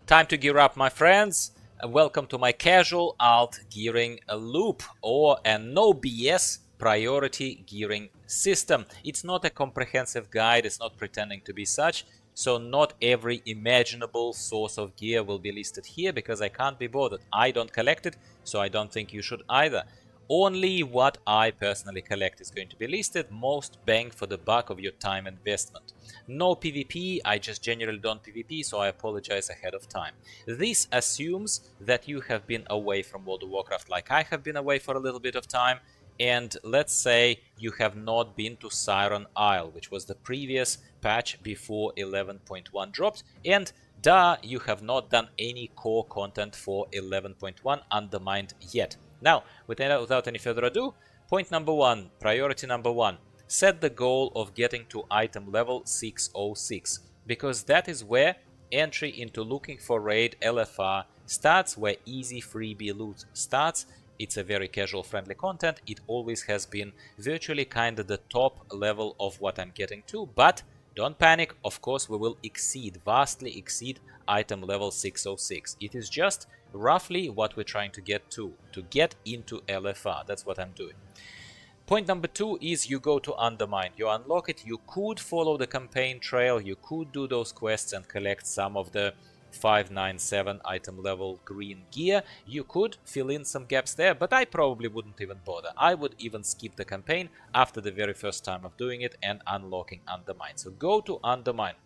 Time to gear up, my friends. Welcome to my casual alt gearing loop, or a no BS priority gearing system. It's not a comprehensive guide, it's not pretending to be such, so not every imaginable source of gear will be listed here because I can't be bothered. I don't collect it, so I don't think you should either. Only what I personally collect is going to be listed, most bang for the buck of your time investment. No PvP, I just generally don't PvP, so I apologize ahead of time. This assumes that you have been away from World of Warcraft like I have been away for a little bit of time, and let's say you have not been to Siren Isle, which was the previous patch before 11.1 dropped, and you have not done any core content for 11.1 Undermined yet. Now, without any further ado, point number one, priority number one, set the goal of getting to item level 606, because that is where entry into looking for raid LFR starts, where easy freebie loot starts. It's a very casual friendly content. It always has been virtually kind of the top level of what I'm getting to, but don't panic, of course we will vastly exceed item level 606. It is just roughly what we're trying to get get into LFR. That's what I'm doing. Point number two is you go to Undermined. You unlock it. You could follow the campaign trail. You could do those quests and collect some of the 597 item level green gear. You could fill in some gaps there, but I probably wouldn't even bother. I would even skip the campaign after the very first time of doing it and unlocking Undermined. So go to Undermined.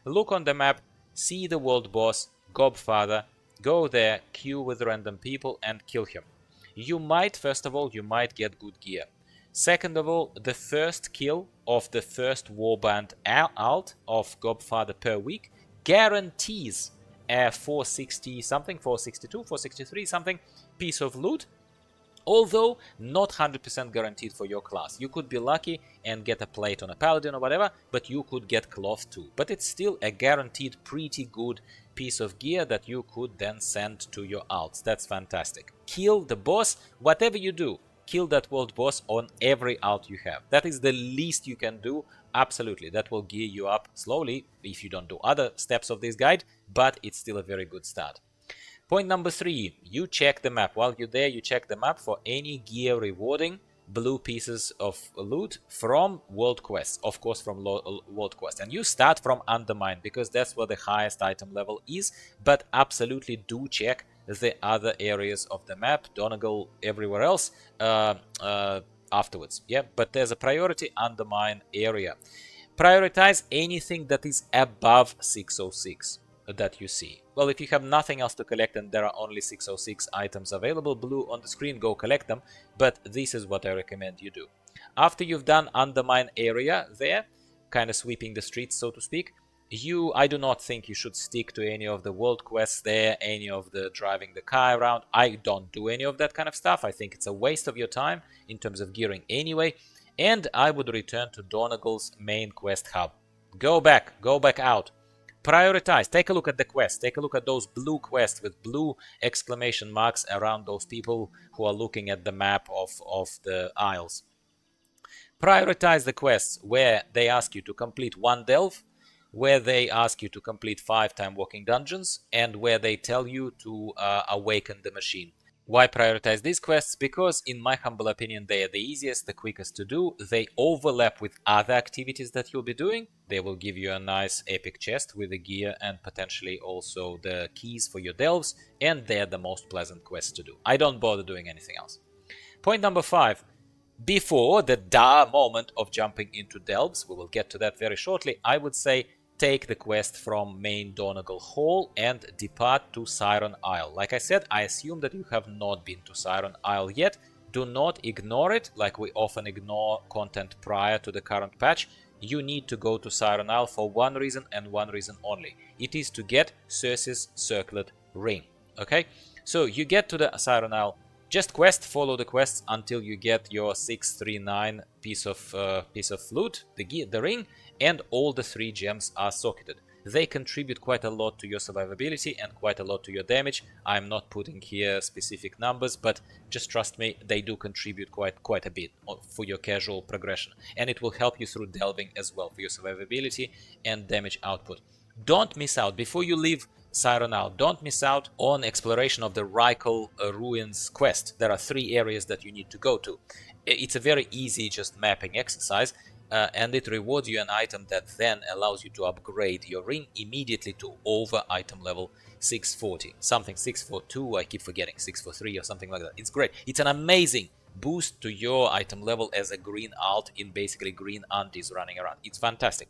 Look on the map, see the world boss, Godfather, go there, queue with random people and kill him. You might, first of all, you might get good gear. Second of all, the first kill of the first warband alt of Godfather per week guarantees a 460 something, 462, 463 something piece of loot, although not 100% guaranteed for your class. You could be lucky and get a plate on a paladin or whatever, but you could get cloth too. But it's still a guaranteed pretty good piece of gear that you could then send to your alts. That's fantastic. Kill the boss, whatever you do, kill that world boss on every alt you have. That is the least you can do. Absolutely, that will gear you up slowly if you don't do other steps of this guide, but it's still a very good start. Point number three, you check the map. While you're there, you check the map for any gear rewarding blue pieces of loot from world quests, of course from world quest, and you start from Undermined because that's where the highest item level is, but absolutely do check the other areas of the map, Donegal, everywhere else, afterwards. Yeah, but there's a priority Undermined area. Prioritize anything that is above 606 that you see. Well, if you have nothing else to collect and there are only 606 items available blue on the screen, go collect them, but this is what I recommend you do. After you've done Undermined area there, kind of sweeping the streets, so to speak, I do not think you should stick to any of the world quests there, any of the driving the car around. I don't do any of that kind of stuff. I think it's a waste of your time in terms of gearing anyway, and I would return to Donegal's main quest hub. Go back out. Prioritize. Take a look at the quests. Take a look at those blue quests with blue exclamation marks around those people who are looking at the map of the Isles. Prioritize the quests where they ask you to complete one delve, where they ask you to complete 5 Timewalking dungeons, and where they tell you to awaken the machine. Why prioritize these quests? Because in my humble opinion they are the easiest, the quickest to do. They overlap with other activities that you'll be doing. They will give you a nice epic chest with the gear and potentially also the keys for your delves, and they're the most pleasant quests to do. I don't bother doing anything else. Point number 5. Before the moment of jumping into delves, we will get to that very shortly, I would say take the quest from main Donegal Hall and depart to Siren Isle. Like I said, I assume that you have not been to Siren Isle yet. Do not ignore it, like we often ignore content prior to the current patch. You need to go to Siren Isle for one reason and one reason only. It is to get Circe's Circlet Ring. Okay? So you get to the Siren Isle, just follow the quests until you get your 639 piece of loot, the ring, and all the 3 gems are socketed. They contribute quite a lot to your survivability and quite a lot to your damage. I'm not putting here specific numbers, but just trust me, they do contribute quite a bit for your casual progression, and it will help you through delving as well for your survivability and damage output. Don't miss out. Before you leave Siren out. Don't miss out on exploration of the Rykel Ruins quest. There are 3 areas that you need to go to. It's a very easy just mapping exercise, and it rewards you an item that then allows you to upgrade your ring immediately to over item level 640. Something 642, I keep forgetting, 643 or something like that. It's great. It's an amazing boost to your item level as a green alt in basically green aunties running around. It's fantastic.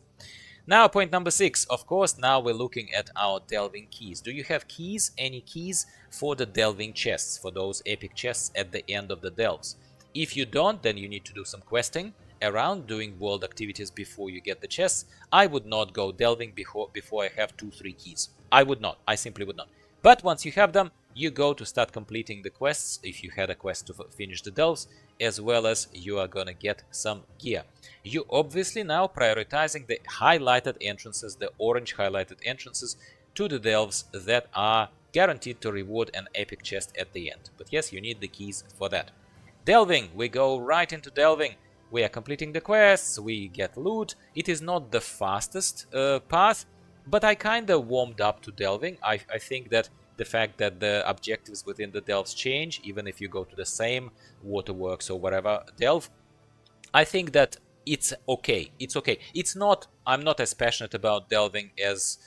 Now, point number 6. Of course, now we're looking at our delving keys. Do you have keys? Any keys for the delving chests, for those epic chests at the end of the delves? If you don't, then you need to do some questing around, doing world activities before you get the chests. I would not go delving before I have 2-3 keys. I would not. I simply would not. But once you have them, you go to start completing the quests, if you had a quest to finish the delves, as well as you are gonna get some gear. You obviously now prioritizing the highlighted entrances, the orange highlighted entrances to the delves that are guaranteed to reward an epic chest at the end. But yes, you need the keys for that. Delving, we go right into delving. We are completing the quests, we get loot. It is not the fastest path, but I kinda warmed up to delving. I think that the fact that the objectives within the delves change, even if you go to the same waterworks or whatever delve, I think that it's okay. It's okay. I'm not as passionate about delving as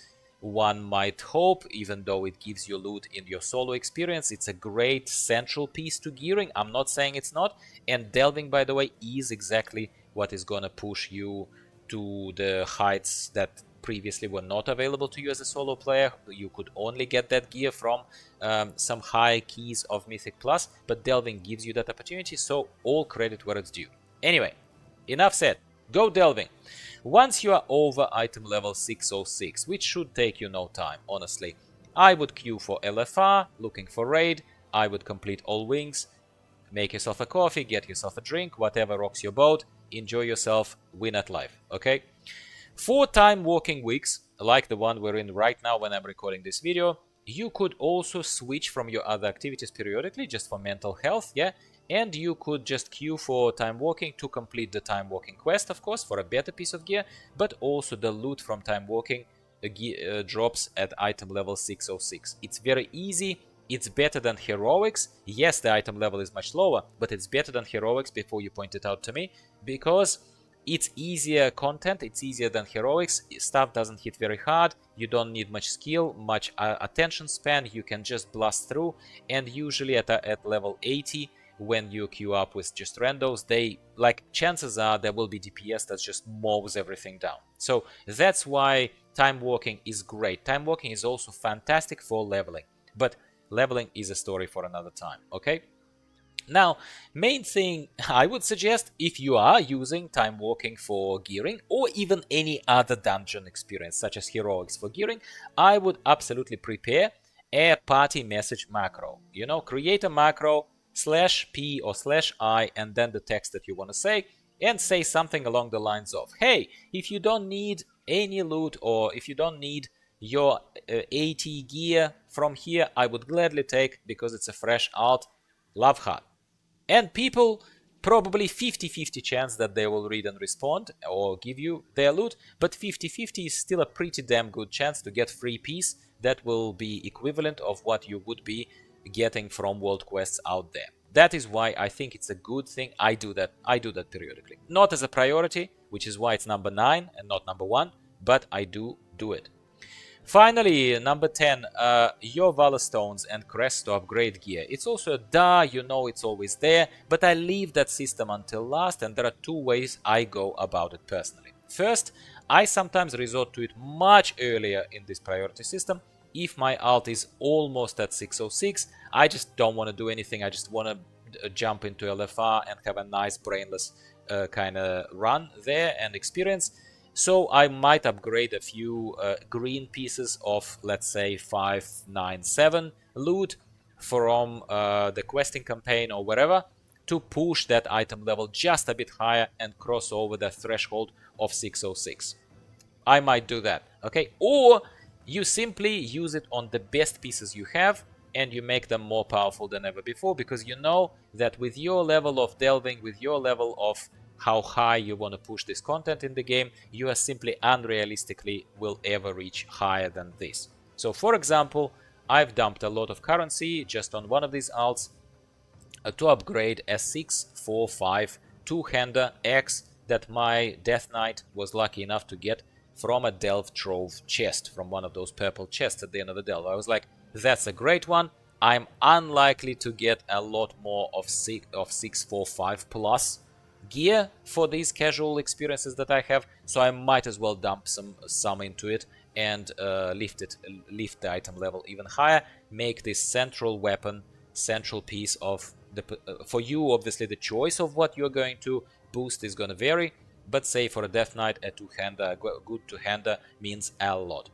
one might hope, even though it gives you loot in your solo experience. It's a great central piece to gearing. I'm not saying it's not. And delving, by the way, is exactly what is gonna push you to the heights that previously were not available to you as a solo player. You could only get that gear from some high keys of Mythic Plus, but delving gives you that opportunity, so all credit where it's due. Anyway, enough said. Go delving. Once you are over item level 606, which should take you no time, honestly, I would queue for LFR, looking for raid, I would complete all wings, make yourself a coffee, get yourself a drink, whatever rocks your boat, enjoy yourself, win at life, okay? 4 time walking weeks, like the one we're in right now when I'm recording this video, you could also switch from your other activities periodically, just for mental health, yeah? And you could just queue for time walking to complete the time walking quest, of course, for a better piece of gear, but also the loot from time walking drops at item level 606. It's very easy. It's better than heroics. Yes, the item level is much lower, but it's better than heroics, before you pointed out to me, because it's easier content, it's easier than heroics, stuff doesn't hit very hard, you don't need much skill, much attention span, you can just blast through, and usually at level 80, when you queue up with just randos, chances are there will be DPS that just mows everything down. So that's why time walking is great. Time walking is also fantastic for leveling, but leveling is a story for another time, okay? Now, main thing I would suggest, if you are using time walking for gearing, or even any other dungeon experience such as heroics for gearing, I would absolutely prepare a party message macro. You know, create a macro /p or /i and then the text that you want to say, and say something along the lines of, hey, if you don't need any loot, or if you don't need your AT gear from here, I would gladly take, because it's a fresh alt, love heart. And people, probably 50-50 chance that they will read and respond or give you their loot, but 50-50 is still a pretty damn good chance to get free piece that will be equivalent of what you would be getting from world quests out there. That is why I think it's a good thing. I do that periodically. Not as a priority, which is why it's number 9 and not number 1, but I do it. Finally, number 10, your Valorstones and crests to upgrade gear. It's also a duh, you know it's always there, but I leave that system until last, and there are 2 ways I go about it personally. First, I sometimes resort to it much earlier in this priority system. If my alt is almost at 606, I just don't want to do anything, I just want to jump into LFR and have a nice brainless kind of run there and experience. So I might upgrade a few green pieces of, let's say, 597 loot from the questing campaign or wherever, to push that item level just a bit higher and cross over the threshold of 606. I might do that, okay? Or you simply use it on the best pieces you have, and you make them more powerful than ever before, because you know that with your level of delving, with your level of how high you want to push this content in the game, you are simply unrealistically will ever reach higher than this. So for example, I've dumped a lot of currency just on one of these alts to upgrade a 645 two-hander X that my Death Knight was lucky enough to get from a Delve Trove chest, from one of those purple chests at the end of the Delve. I was like, that's a great one. I'm unlikely to get a lot more of 645 plus gear for these casual experiences that I have, so I might as well dump some into it and lift the item level even higher, make this central weapon, central piece of the for you. Obviously the choice of what you're going to boost is going to vary, but say for a Death Knight, a two-hander, a good two-hander means a lot.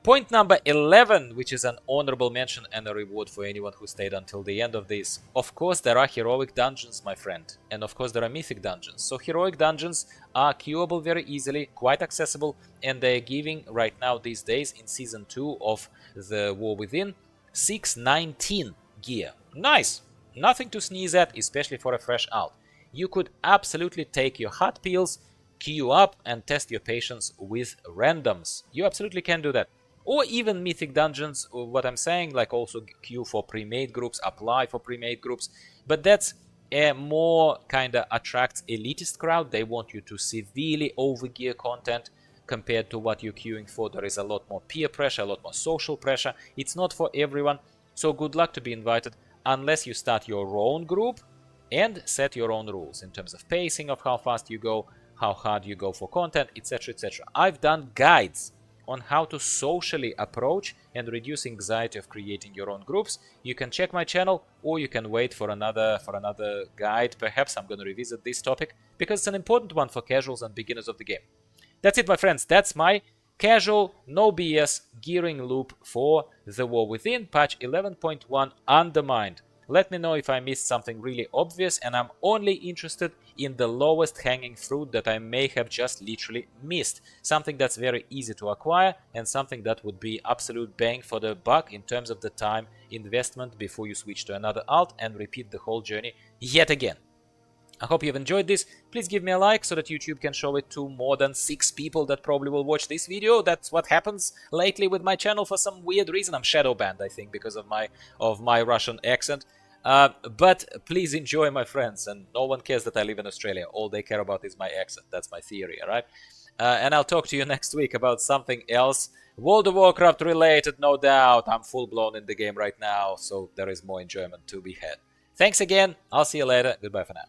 Point number 11, which is an honorable mention and a reward for anyone who stayed until the end of this. Of course, there are heroic dungeons, my friend. And of course, there are mythic dungeons. So heroic dungeons are queuable very easily, quite accessible, and they're giving right now these days in Season 2 of the War Within 619 gear. Nice! Nothing to sneeze at, especially for a fresh alt. You could absolutely take your hot pills, queue up, and test your patience with randoms. You absolutely can do that. Or even mythic dungeons, what I'm saying, like also queue for pre-made groups, apply for pre-made groups, but that's a more kind of attracts elitist crowd. They want you to severely overgear content compared to what you're queuing for. There is a lot more peer pressure, a lot more social pressure. It's not for everyone, so good luck to be invited unless you start your own group and set your own rules in terms of pacing, of how fast you go, how hard you go for content, etc, etc. I've done guides on how to socially approach and reduce anxiety of creating your own groups. You can check my channel, or you can wait for another guide. Perhaps I'm going to revisit this topic because it's an important one for casuals and beginners of the game. That's it, my friends. That's my casual, no BS gearing loop for the War Within patch 11.1 Undermined. Let me know if I missed something really obvious, and I'm only interested in the lowest hanging fruit that I may have just literally missed. Something that's very easy to acquire and something that would be absolute bang for the buck in terms of the time investment before you switch to another alt and repeat the whole journey yet again. I hope you've enjoyed this. Please give me a like so that YouTube can show it to more than 6 people that probably will watch this video. That's what happens lately with my channel for some weird reason. I'm shadow banned, I think, because of my Russian accent. But please enjoy, my friends, and no one cares that I live in Australia. All they care about is my accent. That's my theory, alright? And I'll talk to you next week about something else. World of Warcraft related, no doubt. I'm full-blown in the game right now, so there is more enjoyment to be had. Thanks again. I'll see you later. Goodbye for now.